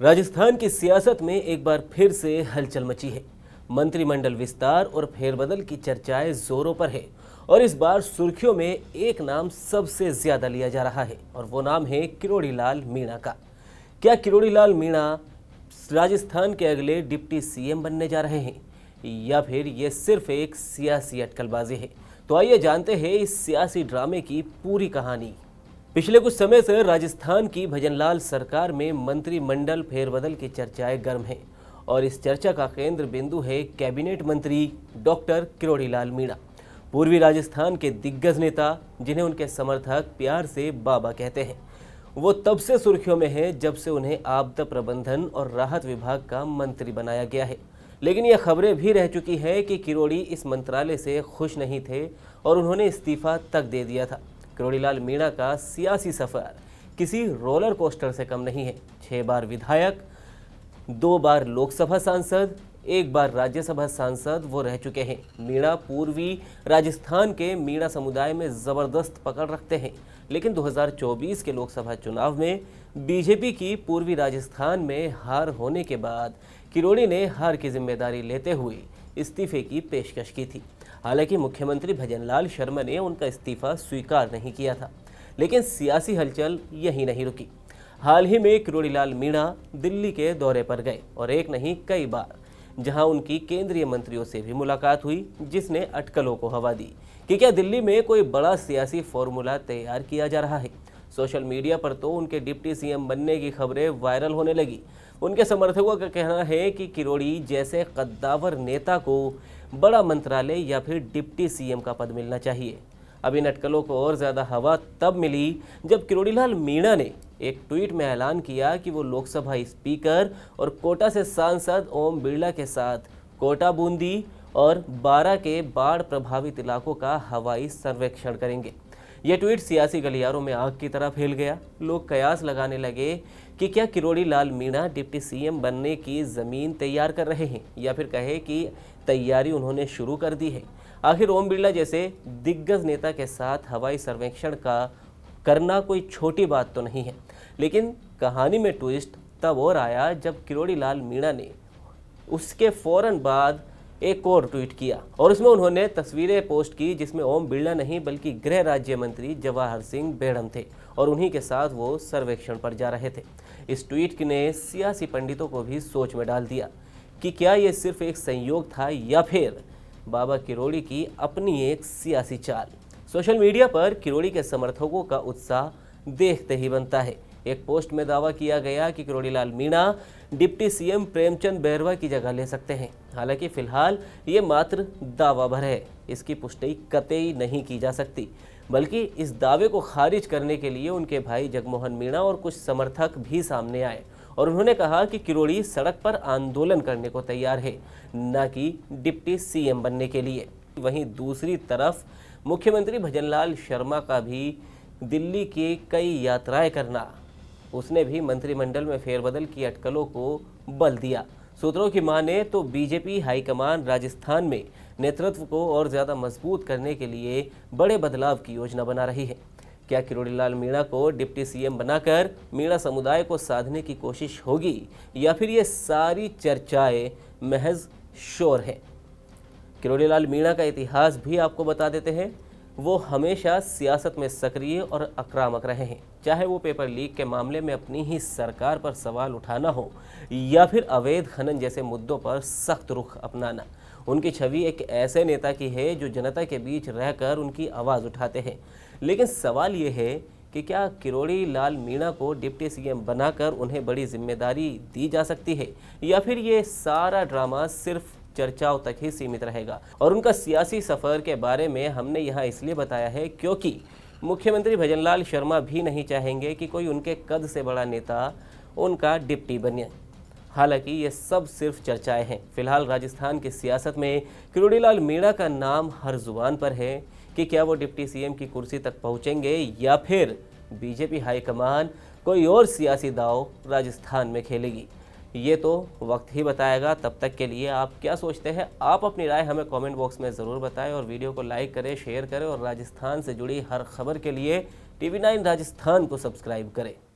राजस्थान की सियासत में एक बार फिर से हलचल मची है। मंत्रिमंडल विस्तार और फेरबदल की चर्चाएं जोरों पर है और इस बार सुर्खियों में एक नाम सबसे ज्यादा लिया जा रहा है और वो नाम है किरोड़ी लाल मीणा का। क्या किरोड़ी लाल मीणा राजस्थान के अगले डिप्टी सीएम बनने जा रहे हैं या फिर ये सिर्फ एक सियासी अटकलबाजी है? तो आइए जानते हैं इस सियासी ड्रामे की पूरी कहानी। पिछले कुछ समय से राजस्थान की भजनलाल सरकार में मंत्रिमंडल फेरबदल की चर्चाएं गर्म हैं और इस चर्चा का केंद्र बिंदु है कैबिनेट मंत्री डॉक्टर किरोड़ी लाल मीणा, पूर्वी राजस्थान के दिग्गज नेता जिन्हें उनके समर्थक प्यार से बाबा कहते हैं। वो तब से सुर्खियों में हैं जब से उन्हें आपदा प्रबंधन और राहत विभाग का मंत्री बनाया गया है। लेकिन यह खबरें भी रह चुकी है कि किरोड़ी इस मंत्रालय से खुश नहीं थे और उन्होंने इस्तीफा तक दे दिया था। किरोड़ी लाल मीणा का सियासी सफर किसी रोलर कोस्टर से कम नहीं है। 6 बार विधायक, 2 बार लोकसभा सांसद, 1 बार राज्यसभा सांसद वो रह चुके हैं। मीणा पूर्वी राजस्थान के मीणा समुदाय में जबरदस्त पकड़ रखते हैं, लेकिन 2024 के लोकसभा चुनाव में बीजेपी की पूर्वी राजस्थान में हार होने के बाद किरोड़ी ने हार की जिम्मेदारी लेते हुए इस्तीफे की पेशकश की थी। हालांकि मुख्यमंत्री भजनलाल शर्मा ने उनका इस्तीफा स्वीकार नहीं किया था, लेकिन सियासी हलचल यहीं नहीं रुकी। हाल ही में किरोड़ी लाल मीणा दिल्ली के दौरे पर गए और एक नहीं कई बार, जहां उनकी केंद्रीय मंत्रियों से भी मुलाकात हुई, जिसने अटकलों को हवा दी कि क्या दिल्ली में कोई बड़ा सियासी फॉर्मूला तैयार किया जा रहा है। सोशल मीडिया पर तो उनके डिप्टी सीएम बनने की खबरें वायरल होने लगी। उनके समर्थकों का कहना है कि किरोड़ी जैसे कद्दावर नेता को बड़ा मंत्रालय या फिर डिप्टी सीएम का पद मिलना चाहिए। अब इन अटकलों को और ज़्यादा हवा तब मिली जब किरोड़ी लाल मीणा ने एक ट्वीट में ऐलान किया कि वो लोकसभा स्पीकर और कोटा से सांसद ओम बिरला के साथ कोटा, बूंदी और बारा के बाढ़ प्रभावित इलाकों का हवाई सर्वेक्षण करेंगे। यह ट्वीट सियासी गलियारों में आग की तरह फैल गया। लोग कयास लगाने लगे कि क्या किरोड़ी लाल मीणा डिप्टी सीएम बनने की ज़मीन तैयार कर रहे हैं या फिर कहे कि तैयारी उन्होंने शुरू कर दी है। आखिर ओम बिरला जैसे दिग्गज नेता के साथ हवाई सर्वेक्षण का करना कोई छोटी बात तो नहीं है। लेकिन कहानी में ट्विस्ट तब और आया जब किरोड़ी लाल मीणा ने उसके फौरन बाद एक और ट्वीट किया और उसमें उन्होंने तस्वीरें पोस्ट की जिसमें ओम बिरला नहीं बल्कि गृह राज्य मंत्री जवाहर सिंह बेढ़म थे और उन्हीं के साथ वो सर्वेक्षण पर जा रहे थे। इस ट्वीट ने सियासी पंडितों को भी सोच में डाल दिया कि क्या ये सिर्फ एक संयोग था या फिर बाबा किरोड़ी की अपनी एक सियासी चाल। सोशल मीडिया पर किरोड़ी के समर्थकों का उत्साह देखते ही बनता है। एक पोस्ट में दावा किया गया कि किरोड़ी लाल मीणा डिप्टी सीएम प्रेमचंद बैरवा की जगह ले सकते हैं। हालांकि फिलहाल ये मात्र दावा भर है, इसकी पुष्टि कतई नहीं की जा सकती, बल्कि इस दावे को खारिज करने के लिए उनके भाई जगमोहन मीणा और कुछ समर्थक भी सामने आए और उन्होंने कहा कि किरोड़ी सड़क पर आंदोलन करने को तैयार है, न कि डिप्टी सीएम बनने के लिए। वहीं दूसरी तरफ मुख्यमंत्री भजनलाल शर्मा का भी दिल्ली की कई यात्राएं करना, उसने भी मंत्रिमंडल में फेरबदल की अटकलों को बल दिया। सूत्रों की माने तो बीजेपी हाईकमान राजस्थान में नेतृत्व को और ज़्यादा मजबूत करने के लिए बड़े बदलाव की योजना बना रही है। क्या किरोड़ी लाल मीणा को डिप्टी सीएम बनाकर मीणा समुदाय को साधने की कोशिश होगी या फिर ये सारी चर्चाएं महज शोर है? किरोड़ी लाल मीणा का इतिहास भी आपको बता देते हैं। वो हमेशा सियासत में सक्रिय और आक्रामक रहे हैं, चाहे वो पेपर लीक के मामले में अपनी ही सरकार पर सवाल उठाना हो या फिर अवैध खनन जैसे मुद्दों पर सख्त रुख अपनाना। उनकी छवि एक ऐसे नेता की है जो जनता के बीच रहकर उनकी आवाज़ उठाते हैं। लेकिन सवाल ये है कि क्या किरोड़ी लाल मीणा को डिप्टी सीएम बनाकर उन्हें बड़ी जिम्मेदारी दी जा सकती है या फिर ये सारा ड्रामा सिर्फ चर्चाओं तक ही सीमित रहेगा? और उनका सियासी सफ़र के बारे में हमने यहाँ इसलिए बताया है क्योंकि मुख्यमंत्री भजनलाल शर्मा भी नहीं चाहेंगे कि कोई उनके कद से बड़ा नेता उनका डिप्टी बने। हालांकि ये सब सिर्फ चर्चाएं हैं। फिलहाल राजस्थान की सियासत में किरोड़ी लाल मीणा का नाम हर जुबान पर है कि क्या वो डिप्टी सीएम की कुर्सी तक पहुंचेंगे या फिर बीजेपी हाईकमान कोई और सियासी दांव राजस्थान में खेलेगी। ये तो वक्त ही बताएगा। तब तक के लिए आप क्या सोचते हैं? आप अपनी राय हमें कमेंट बॉक्स में ज़रूर बताएं और वीडियो को लाइक करें, शेयर करें और राजस्थान से जुड़ी हर खबर के लिए TV9 राजस्थान को सब्सक्राइब करें।